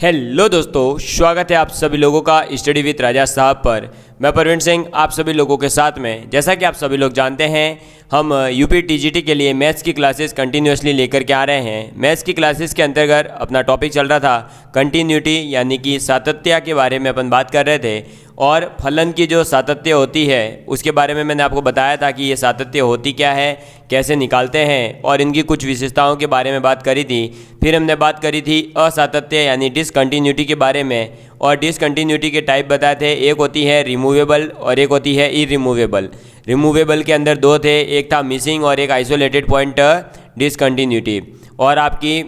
Hello दोस्तों, स्वागत है आप सभी लोगों का स्टडी विद राजा साहब पर। मैं परवीन सिंह आप सभी लोगों के साथ में। जैसा कि आप सभी लोग जानते हैं, हम यूपी टीजीटी के लिए मैथ्स की क्लासेस कंटिन्यूसली लेकर के आ रहे हैं। मैथ्स की क्लासेस के अंतर्गत अपना टॉपिक चल रहा था कंटिन्यूटी, यानी कि सातत्य के बारे में अपन बात कर रहे थे। और फलन की जो सातत्य होती है उसके बारे में मैंने आपको बताया था कि ये सातत्य होती क्या है, कैसे निकालते हैं, और इनकी कुछ विशेषताओं के बारे में बात करी थी। फिर हमने बात करी थी असातत्य यानी डिसकंटिन्यूटी के बारे में, और डिसकंटिन्यूटी के टाइप बताए थे। एक होती है रिमूवेबल और एक होती है इरिमूवेबल। रिमूवेबल के अंदर दो थे, एक था मिसिंग और एक आइसोलेटेड पॉइंट डिसकंटिन्यूटी। और आपकी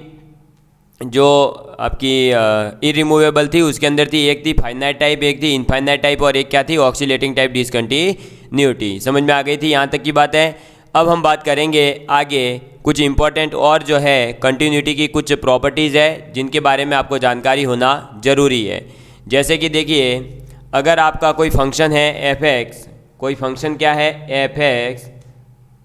जो आपकी इरिमूवेबल थी उसके अंदर थी, एक थी फाइनाइट टाइप, एक थी इनफाइनाइट टाइप, और एक क्या थी, ऑक्सीलेटिंग टाइप डिसकंटिन्यूटी। समझ में आ गई थी यहाँ तक की बात है। अब हम बात करेंगे आगे कुछ इंपॉर्टेंट और जो है कंटिन्यूटी की कुछ प्रॉपर्टीज़ है जिनके बारे में आपको जानकारी होना ज़रूरी है। जैसे कि देखिए, अगर आपका कोई फंक्शन है एफ एक्स, कोई फंक्शन क्या है एफ एक्स,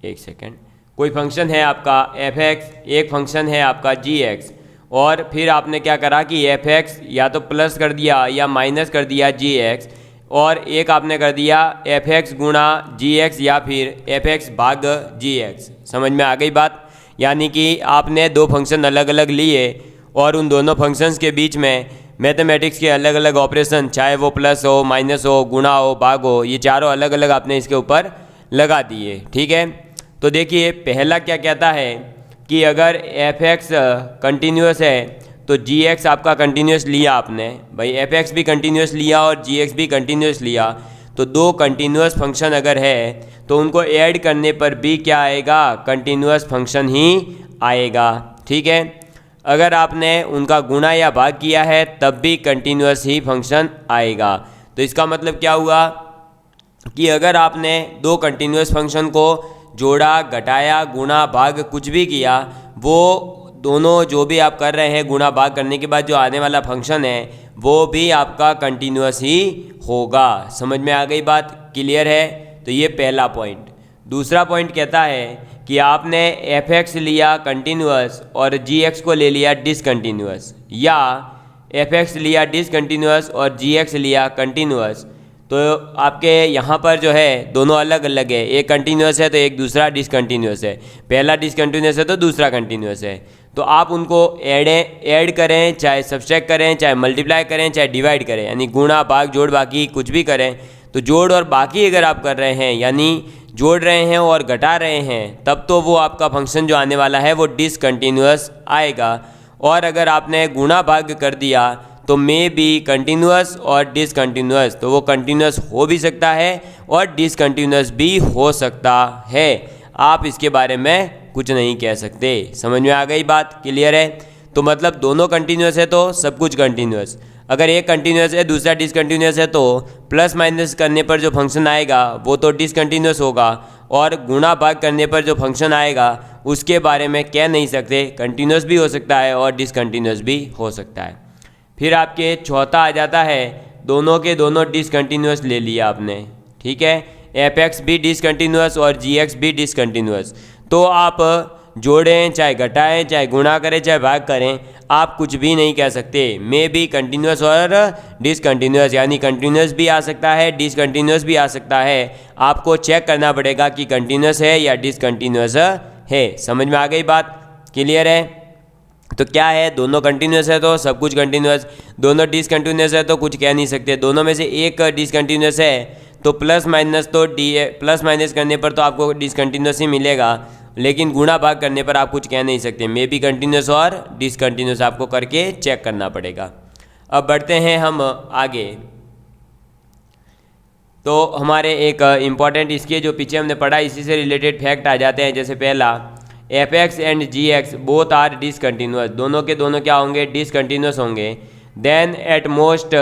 एक सेकेंड, कोई फंक्शन है आपका एफ एक्स, एक फंक्शन है आपका जी एक्स, और फिर आपने क्या करा कि एफ एक्स या तो प्लस कर दिया या माइनस कर दिया जी एक्स, और एक आपने कर दिया एफ एक्स गुणा जी एक्स या फिर एफ एक्स भाग जी एक्स। समझ में आ गई बात? यानी कि आपने दो फंक्शन अलग अलग लिए और उन दोनों फंक्शंस के बीच में मैथमेटिक्स के अलग अलग ऑपरेशन, चाहे वो प्लस हो, माइनस हो, गुणा हो, भाग हो, ये चारों अलग अलग आपने इसके ऊपर लगा दिए। ठीक है, तो देखिए पहला क्या कहता है कि अगर एफ एक्स कंटिन्यूस है तो जी एक्स आपका कंटिन्यूस लिया आपने, भाई एफ एक्स भी कंटिन्यूस लिया और जी एक्स भी कंटिन्यूस लिया, तो दो कंटिन्यूस फंक्शन अगर है तो उनको ऐड करने पर भी क्या आएगा, कंटिन्यूस फंक्शन ही आएगा। ठीक है, अगर आपने उनका गुणा या भाग किया है तब भी कंटिन्यूस ही फंक्शन आएगा। तो इसका मतलब क्या हुआ कि अगर आपने दो कंटिन्यूस फंक्शन को जोड़ा, घटाया, गुणा, भाग कुछ भी किया, वो दोनों जो भी आप कर रहे हैं गुणा भाग करने के बाद जो आने वाला फंक्शन है वो भी आपका कंटिन्यूस ही होगा। समझ में आ गई बात? क्लियर है? तो ये पहला पॉइंट। दूसरा पॉइंट कहता है कि आपने एफ एक्स लिया कंटिन्यूस और जी एक्स को ले लिया डिसकंटिन्यूस, या एफ एक्स लिया डिसकंटिन्यूस और जी एक्स लिया कंटिन्यूस, तो आपके यहाँ पर जो है दोनों अलग अलग है। एक कंटिन्यूस है तो एक दूसरा डिसकंटिन्यूस है, पहला डिसकंटिन्यूस है तो दूसरा कंटिन्यूस है। तो आप उनको ऐड करें, चाहे सब्सट्रैक्ट करें, चाहे मल्टीप्लाई करें, चाहे डिवाइड करें, यानी गुणा भाग जोड़ बाकी कुछ भी करें, तो जोड़ और बाकी अगर आप कर रहे हैं यानी जोड़ रहे हैं और घटा रहे हैं, तब तो वो आपका फंक्शन जो आने वाला है वो डिसकंटिन्यूस आएगा। और अगर आपने गुणा भाग कर दिया तो मे बी कंटिन्यूस और डिसकंटिन्यूस, तो वो कंटिन्यूस हो भी सकता है और डिसकंटिन्यूस भी हो सकता है। आप इसके बारे में कुछ नहीं कह सकते। समझ में आ गई बात? क्लियर है? तो मतलब दोनों कंटिन्यूस है तो सब कुछ कंटिन्यूस, अगर एक कंटिन्यूस है दूसरा डिसकंटिन्यूस है तो प्लस माइनस करने पर जो फंक्शन आएगा वो तो डिसकंटिन्यूस होगा, और गुणा भाग करने पर जो फंक्शन आएगा उसके बारे में कह नहीं सकते, कंटिन्यूस भी हो सकता है और डिसकंटिन्यूस भी हो सकता है। फिर आपके चौथा आ जाता है, दोनों के दोनों डिसकंटिन्यूस ले लिया आपने। ठीक है, एफ एक्स भी डिसकंटिन्यूस और जी एक्स भी डिसकंटिन्यूस, तो आप जोड़ें, चाहे घटाएं, चाहे गुणा करें, चाहे भाग करें, आप कुछ भी नहीं कह सकते। मे बी कंटिन्यूस और डिसकंटिन्यूस, यानी कंटिन्यूस भी आ सकता है, डिसकंटिन्यूस भी आ सकता है। आपको चेक करना पड़ेगा कि कंटिन्यूस है या डिसकंटिन्यूस है। समझ में आ गई बात? क्लियर है? तो क्या है, दोनों कंटिन्यूस है तो सब कुछ कंटिन्यूस, दोनों डिसकंटिन्यूस है तो कुछ कह नहीं सकते। दोनों में से एक डिसकंटिन्यूस है तो प्लस माइनस तो प्लस माइनस करने पर तो आपको डिसकंटिन्यूस ही मिलेगा, लेकिन गुणा भाग करने पर आप कुछ कह नहीं सकते। मे बी कंटिन्यूस और डिसकंटिन्यूस आपको करके चेक करना पड़ेगा। अब बढ़ते हैं हम आगे। तो हमारे एक इम्पॉर्टेंट इसके जो पीछे हमने पढ़ा इसी से रिलेटेड फैक्ट आ जाते हैं। जैसे पहला, f x and ji x both are discontinuous, दोनों के दोनों क्या होंगे, डिसकंटिन्यूस होंगे। Then at most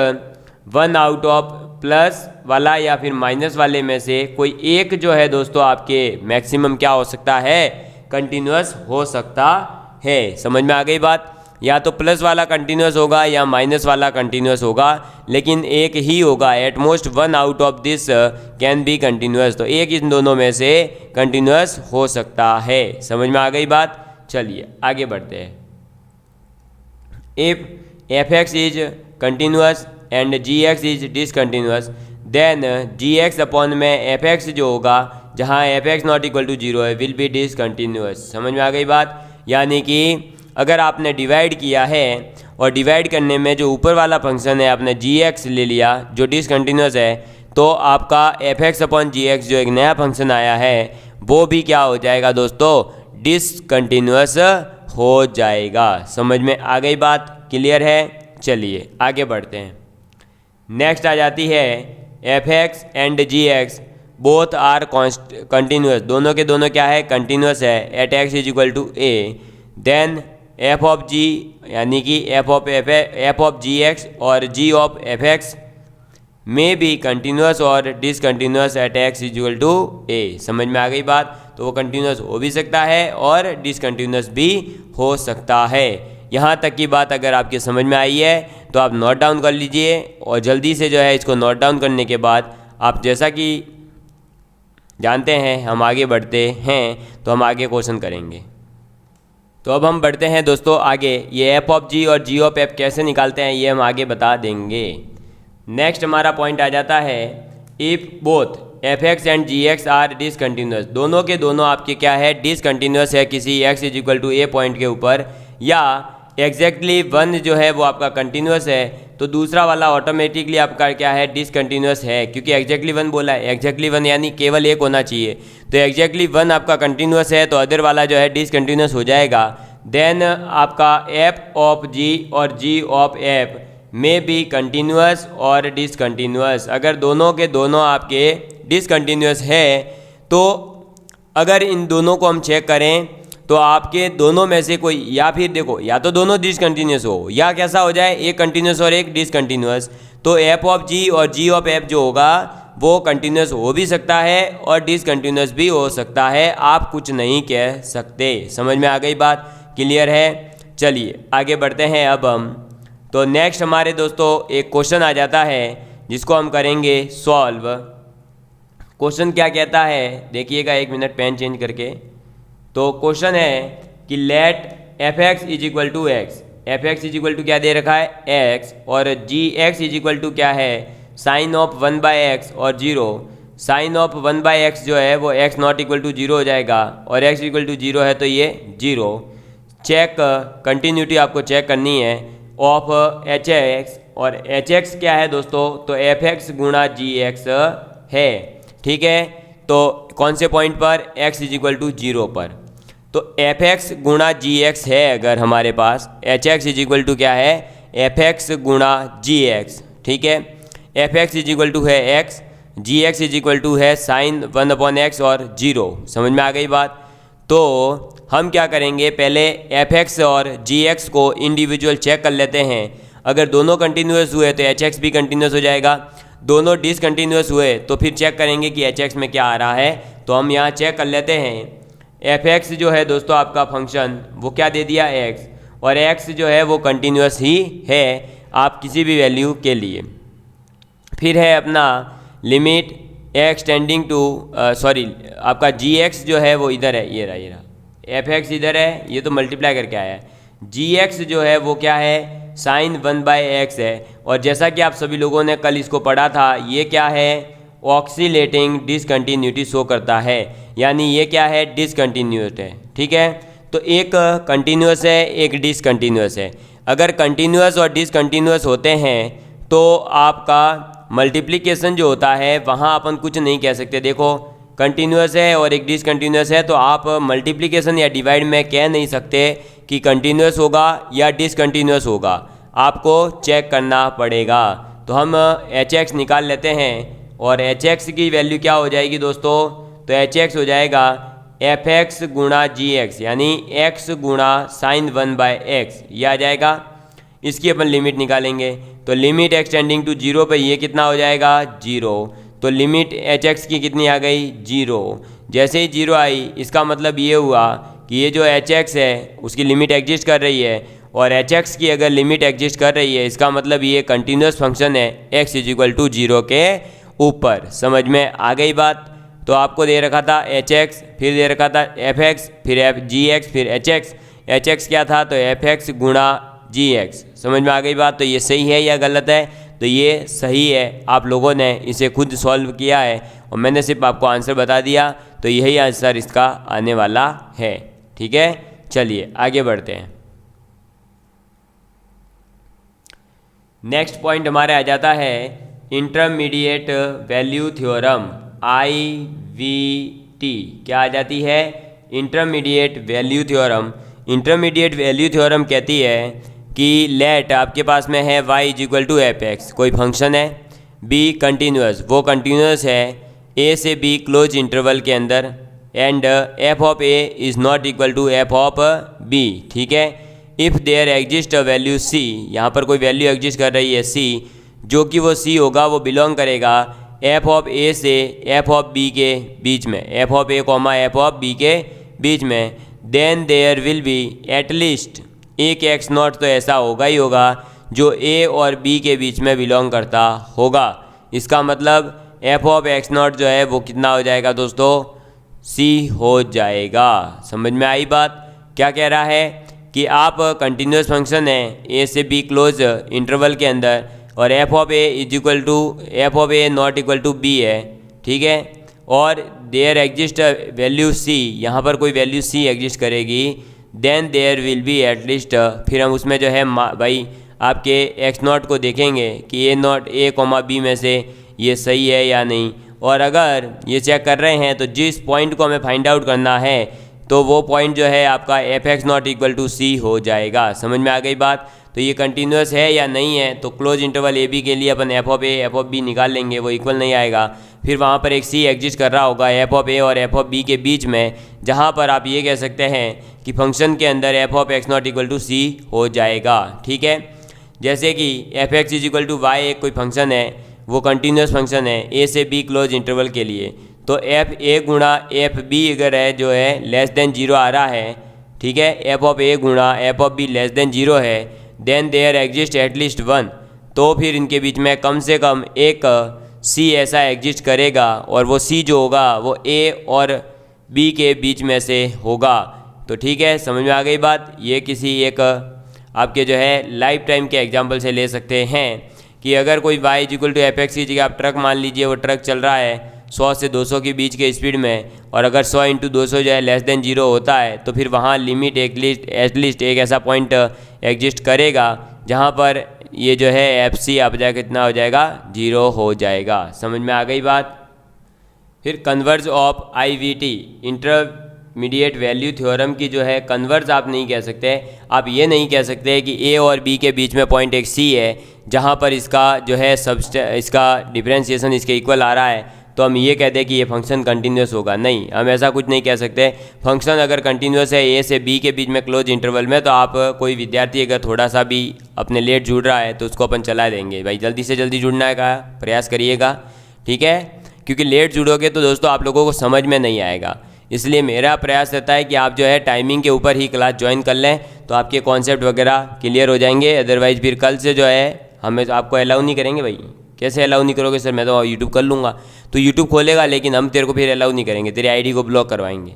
one out of plus वाला या फिर माइनस वाले में से कोई एक जो है दोस्तों आपके मैक्सिमम क्या हो सकता है, कंटिन्यूस हो सकता है। समझ में आ गई बात? या तो प्लस वाला कंटिन्यूस होगा या माइनस वाला कंटिन्यूस होगा, लेकिन एक ही होगा। Eight most one out of this can be continuous, तो एक इन दोनों में से कंटिन्यूस हो सकता है। समझ में आ गई बात? चलिए आगे बढ़ते हैं। If f x is continuous and ji x is discontinuous, then g x upon में एफ एक्स जो होगा, जहाँ f x not equal to zero है, विल बी डिसकंटिन्यूस। समझ में आ गई बात? यानी कि अगर आपने डिवाइड किया है और डिवाइड करने में जो ऊपर वाला फंक्शन है आपने जी एक्स ले लिया जो डिसकंटिन्यूस है, तो आपका एफ एक्स अपॉन जी एक्स जो एक नया फंक्शन आया है वो भी क्या हो जाएगा दोस्तों, डिसकंटिन्यूस हो जाएगा। समझ में आ गई बात? क्लियर है? चलिए आगे बढ़ते हैं। नेक्स्ट आ जाती है F x and ji x both are continuous, दोनों के दोनों क्या है, कंटिन्यूस है, at x is equal to A. Then F of G यानी कि एफ ऑफ जी एक्स और जी ऑफ एफ एक्स में भी कंटिन्यूस और discontinuous at x is equal to A. समझ में आ गई बात? तो वो कंटिन्यूस हो भी सकता है और डिसकंटिन्यूस भी हो सकता है। यहाँ तक की बात अगर आपके समझ में आई है तो आप नोट डाउन कर लीजिए, और जल्दी से जो है इसको नोट डाउन करने के बाद आप जैसा कि जानते हैं हम आगे बढ़ते हैं, तो हम आगे क्वेश्चन करेंगे। तो अब हम बढ़ते हैं दोस्तों आगे। ये एफ ऑफ जी और जी ऑफ एफ कैसे निकालते हैं ये हम आगे बता देंगे। नेक्स्ट हमारा पॉइंट आ जाता है, if both f x and ji x are discontinuous, दोनों के दोनों आपके क्या है, डिसकंटिन्यूस है किसी x is equal to a point के ऊपर, या एग्जैक्टली वन जो है वो आपका कंटिन्यूस है, तो दूसरा वाला ऑटोमेटिकली आपका क्या है, डिसकंटिन्यूस है, क्योंकि एग्जैक्टली वन बोला है। एग्जैक्टली वन यानी केवल एक होना चाहिए, तो एग्जैक्टली वन आपका कंटिन्यूस है तो अदर वाला जो है डिसकंटिन्यूस हो जाएगा। देन आपका एफ ऑफ जी और जी ऑफ एफ में भी कंटिन्यूस और डिसकंटिन्यूस, अगर दोनों के दोनों आपके डिसकंटिन्यूस है तो अगर इन दोनों को हम चेक करें तो आपके दोनों में से कोई, या फिर देखो या तो दोनों डिसकंटिन्यूस हो या कैसा हो जाए, एक कंटिन्यूस और एक डिसकंटिन्यूस, तो एफ ऑफ जी और जी ऑफ एफ जो होगा वो कंटिन्यूस हो भी सकता है और डिसकंटिन्यूस भी हो सकता है, आप कुछ नहीं कह सकते। समझ में आ गई बात? क्लियर है? चलिए आगे बढ़ते हैं अब हम। तो नेक्स्ट हमारे दोस्तों एक क्वेश्चन आ जाता है जिसको हम करेंगे सॉल्व। क्वेश्चन क्या कहता है देखिएगा, एक मिनट पेन चेंज करके। तो क्वेश्चन है कि let f x is equal to x, f x is equal to क्या दे रखा है, एक्स, और g x is equal to क्या है, साइन ऑफ 1/x और 0। साइन ऑफ 1/x जो है वो x नॉट इक्वल टू 0 हो जाएगा, और x इक्वल टू 0 है तो ये 0। चेक कंटिन्यूटी आपको चेक करनी है ऑफ एच एक्स, और एच एक्स क्या है दोस्तों, तो एफ एक्स गुणा जी एक्स है। ठीक है, तो कौन से पॉइंट पर, x इज इक्वल टू 0 पर। तो एफ एक्स गुणा जी एक्स है अगर हमारे पास, H X is equal to क्या है, एफ एक्स गुणा जी एक्स। ठीक है, F x is equal to है X, G x is equal to है साइन 1/x और 0। समझ में आ गई बात? तो हम क्या करेंगे, पहले एफ एक्स और जी एक्स को इंडिविजुअल चेक कर लेते हैं। अगर दोनों कंटिन्यूस हुए तो एच एक्स भी कंटिन्यूस हो जाएगा, दोनों डिसकंटिन्यूस हुए तो फिर चेक करेंगे कि एच एक्स में क्या आ रहा है। तो हम यहाँ चेक कर लेते हैं। एफ एक्स जो है दोस्तों आपका फंक्शन वो क्या दे दिया, एक्स, और एक्स जो है वो कंटिन्यूस ही है आप किसी भी वैल्यू के लिए। फिर है अपना limit x tending to sorry आपका जी एक्स जो है वो इधर है, ये रहा एफ एक्स इधर है, ये तो मल्टीप्लाई करके आया है। जी एक्स जो है वो क्या है, साइन 1/x है, और जैसा कि आप सभी लोगों ने कल इसको पढ़ा था, ये क्या है, ऑक्सीलेटिंग डिसकंटिन्यूटी शो करता है, यानी ये क्या है, डिसकंटिन्यूस है। ठीक है, तो एक कंटिन्यूस है एक डिसकंटिन्यूस है। अगर कंटिन्यूस और डिसकंटिन्यूस होते हैं तो आपका मल्टीप्लिकेशन जो होता है वहाँ अपन कुछ नहीं कह सकते। देखो कंटिन्यूस है और एक डिसकंटिन्यूस है, तो आप मल्टीप्लिकेशन या डिवाइड में कह नहीं सकते कि कंटिन्यूस होगा या डिसकंटिन्यूस होगा, आपको चेक करना पड़ेगा। तो हम एच एक्स निकाल लेते हैं, और एच एक्स की वैल्यू क्या हो जाएगी दोस्तों, तो एच एक्स हो जाएगा एफ एक्स गुणा जी एक्स, यानी एक्स गुणा साइन 1/x, ये आ जाएगा। इसकी अपन लिमिट निकालेंगे, तो लिमिट एक्स टेंडिंग टू 0 पे ये कितना हो जाएगा, 0। तो लिमिट एच एक्स की कितनी आ गई, 0। जैसे ही 0 आई इसका मतलब ये हुआ कि ये जो एच एक्स है उसकी लिमिट एग्जिस्ट कर रही है, और एच एक्स की अगर लिमिट एग्जिस्ट कर रही है इसका मतलब ये कंटिन्यूस फंक्शन है x इज इक्वल टू 0 के ऊपर। समझ में आ गई बात? तो आपको दे रखा था एच एक्स, फिर दे रखा था एफ एक्स, फिर एफ जी एक्स, फिर एच एक्स। एच एक्स क्या था, तो एफ एक्स गुणा GX। समझ में आ गई बात। तो ये सही है या गलत है? तो ये सही है, आप लोगों ने इसे खुद सॉल्व किया है और मैंने सिर्फ आपको आंसर बता दिया, तो यही आंसर इसका आने वाला है। ठीक है, चलिए आगे बढ़ते हैं। नेक्स्ट पॉइंट हमारे आ जाता है इंटरमीडिएट वैल्यू थ्योरम, IVT। क्या आ जाती है? Intermediate value theorem. Intermediate value theorem कहती है कि लेट आपके पास में है y = f(x), कोई फंक्शन है, b कंटिन्यूस, वो कंटिन्यूस है a से b क्लोज इंटरवल के अंदर, and f of a is not equal to f of b। ठीक है, if there exist a value c, यहाँ पर कोई वैल्यू एग्जिस्ट कर रही है c, जो कि वो c होगा वो बिलोंग करेगा f ऑफ a से f ऑफ b के बीच में, f of a, f of b के बीच में, then there will be at least एक x0, तो ऐसा होगा ही होगा जो a और b के बीच में बिलोंग करता होगा। इसका मतलब f ऑफ x0 जो है वो कितना हो जाएगा दोस्तों? c हो जाएगा। समझ में आई बात? क्या कह रहा है कि आप कंटिन्यूस फंक्शन है a से b क्लोज इंटरवल के अंदर, और f of a not equal to b है। ठीक है, और देयर एग्जिस्ट वैल्यू c, यहाँ पर कोई वैल्यू c एग्जिस्ट करेगी, then there will be at least, फिर हम उसमें जो है भाई आपके x0 को देखेंगे कि a, b में से ये सही है या नहीं, और अगर ये चेक कर रहे हैं तो जिस पॉइंट को हमें फाइंड आउट करना है तो वो पॉइंट जो है आपका f(x0 = c) हो जाएगा। समझ में आ गई बात? तो ये कंटिन्यूस है या नहीं है, तो क्लोज इंटरवल a b के लिए अपन f of a f of b निकाल लेंगे, वो इक्वल नहीं आएगा। फिर वहाँ पर एक c एग्जिस्ट कर रहा होगा f ऑफ a और f ऑफ b के बीच में, जहाँ पर आप ये कह सकते हैं कि फंक्शन के अंदर f ऑफ x0 = c हो जाएगा। ठीक है, जैसे कि f(x = y) एक कोई फंक्शन है, वो कंटिन्यूस फंक्शन है a से b क्लोज इंटरवल के लिए, तो f(a) गुणा f(b) अगर है जो है लेस देन 0 आ रहा है, ठीक है, f ऑफ a गुणा f of b less than 0 है, देन देयर एग्जिस्ट एटलीस्ट 1, तो फिर इनके बीच में कम से कम एक c ऐसा एग्जिस्ट करेगा, और वो c जो होगा वो a और b के बीच में से होगा। तो ठीक है, समझ में आ गई बात? ये किसी एक आपके जो है लाइफ टाइम के एग्जाम्पल से ले सकते हैं कि अगर कोई y = f(x) की जगह आप ट्रक मान लीजिए, वो ट्रक चल रहा है 100 से 200 के बीच के स्पीड में, और अगर 100 × 200 जो है लेस देन 0 होता है, तो फिर वहाँ लिमिट एटलीस्ट एक ऐसा पॉइंट एग्जिस्ट करेगा जहाँ पर ये जो है FC आप जाए कितना हो जाएगा? 0 हो जाएगा। समझ में आ गई बात? फिर converse of IVT, intermediate value theorem की जो है कन्वर्ज आप नहीं कह सकते। आप ये नहीं कह सकते कि a और b के बीच में पॉइंट एक c है जहाँ पर इसका जो है इसका डिफरेंशिएशन इसके इक्वल आ रहा है, तो हम ये कहते हैं कि ये फंक्शन कंटिन्यूस होगा। नहीं, हम ऐसा कुछ नहीं कह सकते। फंक्शन अगर कंटिन्यूस है a से b के बीच में क्लोज इंटरवल में, तो आप कोई विद्यार्थी अगर थोड़ा सा भी अपने लेट जुड़ रहा है तो उसको अपन चला देंगे। भाई जल्दी से जल्दी जुड़ने का प्रयास करिएगा, ठीक है, क्योंकि लेट जुड़ोगे तो दोस्तों आप लोगों को समझ में नहीं आएगा। इसलिए मेरा प्रयास रहता है कि आप जो है टाइमिंग के ऊपर ही क्लास ज्वाइन कर लें, तो आपके कॉन्सेप्ट वगैरह क्लियर हो जाएंगे। अदरवाइज़ फिर कल से जो है हमें आपको अलाउ नहीं करेंगे। भाई कैसे अलाउ नहीं करोगे सर? मैं तो यूट्यूब कर लूँगा, तो यूट्यूब खोलेगा लेकिन हम तेरे को फिर अलाउ नहीं करेंगे, तेरी आईडी को ब्लॉक करवाएंगे।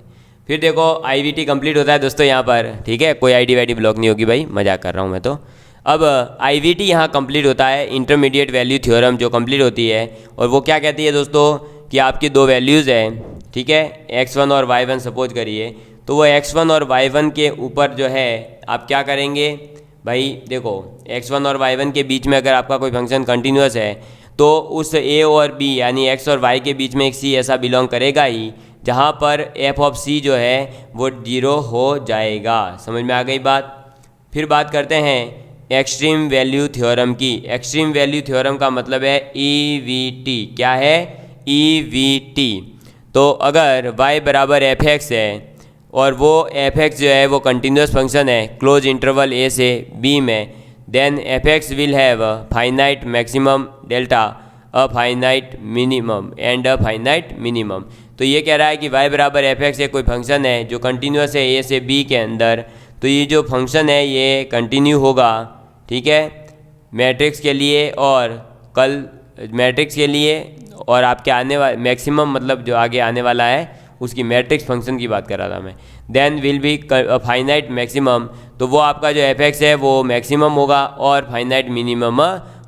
फिर देखो IVT कंप्लीट होता है दोस्तों यहाँ पर, ठीक है, कोई आईडी वाईडी ब्लॉक नहीं होगी भाई, मजाक कर रहा हूँ मैं तो। अब IVT यहाँ कंप्लीट होता है, इंटरमीडिएट वैल्यू थ्योरम जो कंप्लीट होती है, और वो क्या कहती है दोस्तों कि आपकी दो वैल्यूज़ हैं, ठीक है, x1 और y1 सपोज करिए, तो वो x1 और y1 के ऊपर जो है आप क्या करेंगे भाई? देखो x1 और y1 के बीच में अगर आपका कोई फंक्शन कंटिन्यूस है, तो उस a और b यानी x और y के बीच में एक c ऐसा बिलोंग करेगा ही जहाँ पर f ऑफ c जो है वो 0 हो जाएगा। समझ में आ गई बात? फिर बात करते हैं एक्सट्रीम वैल्यू थ्योरम की। एक्सट्रीम वैल्यू थ्योरम का मतलब है EVT। क्या है? EVT। तो अगर y बराबर f(x) है और वो f(x) जो है वो कंटिन्यूस फंक्शन है क्लोज इंटरवल a से b में, then f(x) will have finite maximum delta, a finite minimum and a finite minimum. तो ये कह रहा है कि y बराबर f(x) एक कोई फंक्शन है जो कंटिन्यूस है a से b के अंदर, तो ये जो फंक्शन है ये कंटिन्यू होगा, ठीक है, मैट्रिक्स के लिए और कल मैट्रिक्स के लिए, और आपके आने वाले मैक्सिमम मतलब जो आगे आने वाला है उसकी मैट्रिक्स फंक्शन की बात कर रहा था मैं। Then will be finite maximum, तो वो आपका जो एफ एक्स है वो मैक्सिमम होगा और फाइनाइट मिनिमम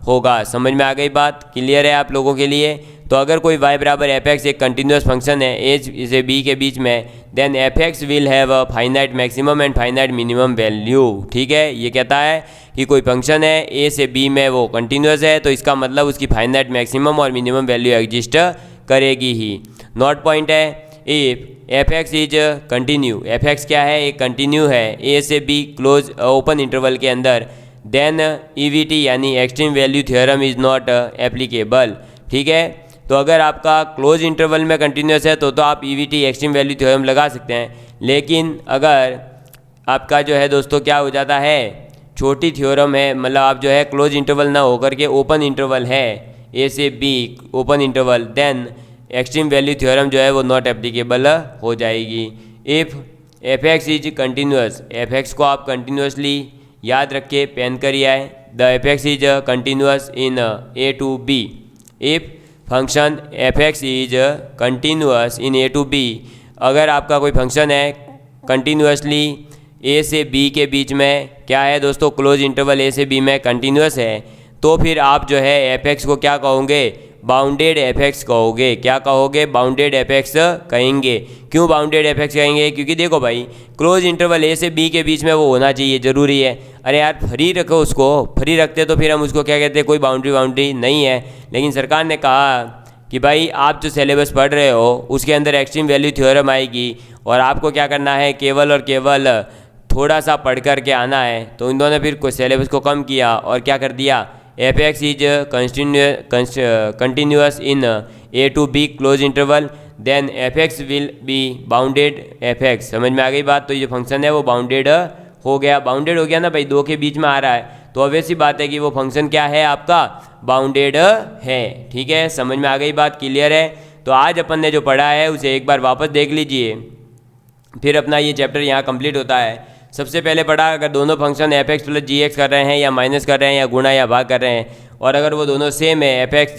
होगा। समझ में आ गई बात, क्लियर है आप लोगों के लिए। तो अगर कोई y बराबर एफ एक्स एक कंटिन्यूस फंक्शन है a से b के बीच में, then f x will have a finite maximum and finite minimum value. ठीक है, ये कहता है कि कोई फंक्शन है a से b में वो कंटिन्यूस है, तो इसका मतलब उसकी फाइनाइट मैक्सिमम और मिनिमम वैल्यू एग्जिस्ट करेगी ही। नॉट पॉइंट है, if f x is continue, F x क्या है, एक कंटिन्यू है a से b क्लोज ओपन इंटरवल के अंदर, देन EVT यानी extreme value theorem is not applicable. ठीक है, तो अगर आपका क्लोज इंटरवल में कंटिन्यूस है तो आप EVT एक्सट्रीम वैल्यू थ्योरम लगा सकते हैं, लेकिन अगर आपका जो है दोस्तों क्या हो जाता है, छोटी थ्योरम है, मतलब आप जो है क्लोज इंटरवल ना होकर के ओपन इंटरवल है a से b open interval, then extreme value theorem जो है वो नॉट एप्लीकेबल हो जाएगी। If f x is continuous, f x को आप कंटिन्यूसली याद रखिए, पेन करिए आए, the f x is continuous in a to b। If function f x is continuous in a to b, अगर आपका कोई फंक्शन है कंटिन्यूसली a से b के बीच में क्या है दोस्तों, क्लोज इंटरवल a से b में कंटिन्यूस है, तो फिर आप जो है एफ एक्स को क्या कहोगे, बाउंडेड एफ एक्स कहोगे। क्या कहोगे, बाउंडेड एफ एक्स कहेंगे। क्यों बाउंडेड एफ एक्स कहेंगे, क्योंकि देखो भाई क्लोज इंटरवल a से b के बीच में वो होना चाहिए, ज़रूरी है। अरे यार फ्री रखो उसको, फ्री रखते तो फिर हम उसको क्या कहते हैं, कोई बाउंड्री नहीं है। लेकिन सरकार ने कहा कि भाई आप जो सिलेबस पढ़ रहे हो उसके अंदर एक्सट्रीम वैल्यू थ्योरम आएगी और आपको क्या करना है, केवल और केवल थोड़ा सा पढ़ कर के आना है। तो इन्होंने फिर सिलेबस को कम किया और क्या कर दिया, f x is continuous in a to b close interval, then f x will be bounded f x. समझ में आ गई बात। तो ये फंक्शन है वो बाउंडेड हो गया, बाउंडेड हो गया ना भाई, दो के बीच में आ रहा है, तो ऑब्वियस सी बात है कि वो फंक्शन क्या है आपका, बाउंडेड है। ठीक है, समझ में आ गई बात, क्लियर है। तो आज अपन ने जो पढ़ा है उसे एक बार वापस देख लीजिए, फिर अपना ये चैप्टर यहाँ कंप्लीट होता है। सबसे पहले पढ़ा, अगर दोनों function f x plus g x कर रहे हैं या माइनस कर रहे हैं या गुणा या भाग कर रहे हैं, और अगर वो दोनों सेम है एफ एक्स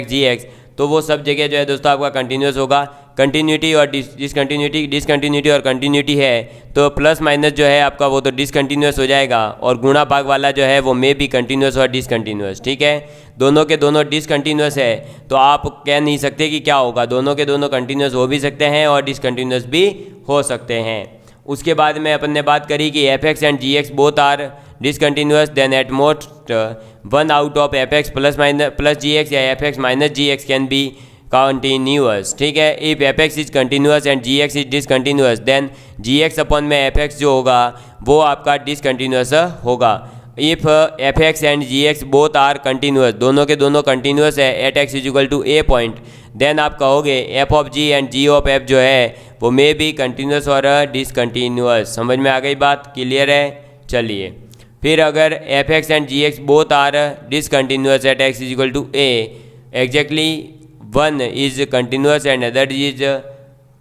जी एक्स, तो वो सब जगह जो है दोस्तों आपका कंटिन्यूस होगा। कंटिन्यूटी और डिसकंटिन्यूटी और कंटिन्यूटी है तो प्लस माइनस जो है आपका वो तो डिसकंटिन्यूस हो जाएगा, और गुणा भाग वाला जो है वो मे बी कंटिन्यूस और डिसकंटिन्यूस। ठीक है, दोनों के दोनों डिसकंटिन्यूस है तो आप कह नहीं सकते कि क्या होगा, दोनों के दोनों कंटिन्यूस हो भी सकते हैं और डिसकंटिन्यूस भी हो सकते हैं। उसके बाद में अपन ने बात करी कि f x and ji x both are discontinuous, then at most one out of f x plus g x या f x minus g x can be continuous. ठीक है, if f x is continuous and ji x is discontinuous, then g x upon में f x जो होगा वो आपका discontinuous होगा। If f x and ji x both are continuous, दोनों के दोनों कंटिन्यूस है at x is equal to a point, then आप कहोगे f of g and g of f जो है वो मे बी कंटिन्यूस और डिसकंटिन्यूस। समझ में आ गई बात, क्लियर है। चलिए फिर अगर f x and ji x both are discontinuous at x is equal to a, exactly one is continuous and other is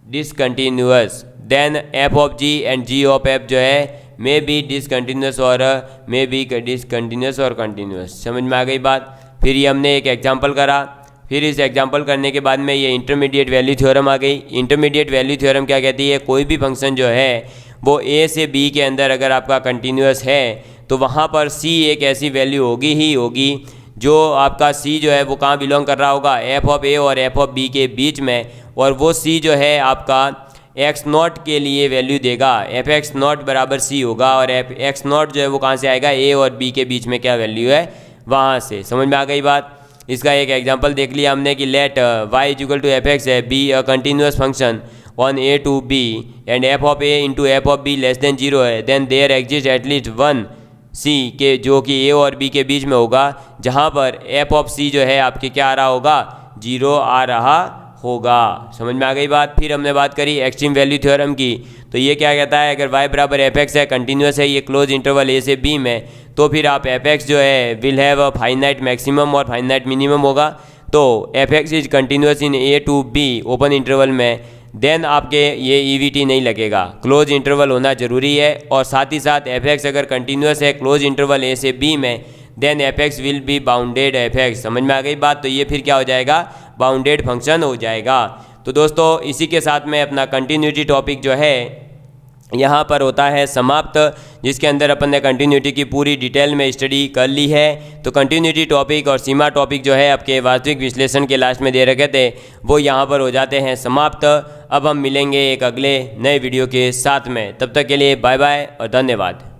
discontinuous, then F of g and g of f जो है may be discontinuous और may be discontinuous और continuous. समझ में आ गई बात। फिर ये हमने एक एग्जांपल करा, फिर इस एग्जांपल करने के बाद में ये इंटरमीडिएट वैल्यू थ्योरम आ गई। इंटरमीडिएट वैल्यू थ्योरम क्या कहती है, कोई भी फंक्शन जो है वो a से b के अंदर अगर आपका कंटिन्यूस है तो वहाँ पर c एक ऐसी वैल्यू होगी ही होगी जो आपका c जो है वो कहाँ बिलोंग कर रहा होगा, f ऑफ a और f ऑफ b के बीच में, और वो c जो है आपका एक्स नॉट के लिए वैल्यू देगा, एफ एक्स नॉट बराबर सी होगा, और एफ एक्स नॉट जो है वो कहाँ से आएगा, ए और बी के बीच में क्या वैल्यू है वहाँ से। समझ में आ गई बात। इसका एक एग्जांपल देख लिया हमने कि let y is equal to f x है be a continuous function on a to b and f of a into f of b less than zero है, then there exist at least one c के जो कि ए और B के बीच में होगा, जहाँ पर एफ ऑफ सी जो है आपके क्या आ रहा होगा, जीरो आ रहा होगा। समझ में आ गई बात। फिर हमने बात करी एक्सट्रीम वैल्यू थ्योरम की, तो ये क्या कहता है, अगर y बराबर एफ एक्स है, कंटिन्यूस है ये क्लोज इंटरवल a से b में, तो फिर आप एफ एक्स जो है will have a finite maximum और फाइनाइट मिनिमम होगा। तो f x is continuous in a to b open interval में, देन आपके ये EVT नहीं लगेगा, क्लोज इंटरवल होना ज़रूरी है। और साथ ही साथ एफ एक्स अगर कंटिन्यूस है क्लोज इंटरवल a से b में, then f x will be bounded f x. समझ में आ गई बात। तो ये फिर क्या हो जाएगा, बाउंडेड फंक्शन हो जाएगा। तो दोस्तों इसी के साथ में अपना कंटिन्यूटी टॉपिक जो है यहाँ पर होता है समाप्त, जिसके अंदर अपन ने कंटिन्यूटी की पूरी डिटेल में स्टडी कर ली है। तो कंटिन्यूटी टॉपिक और सीमा टॉपिक जो है आपके वास्तविक विश्लेषण के लास्ट में दे रखे थे वो यहाँ पर हो जाते हैं समाप्त। अब हम मिलेंगे एक अगले नए वीडियो के साथ में, तब तक के लिए बाय बाय और धन्यवाद।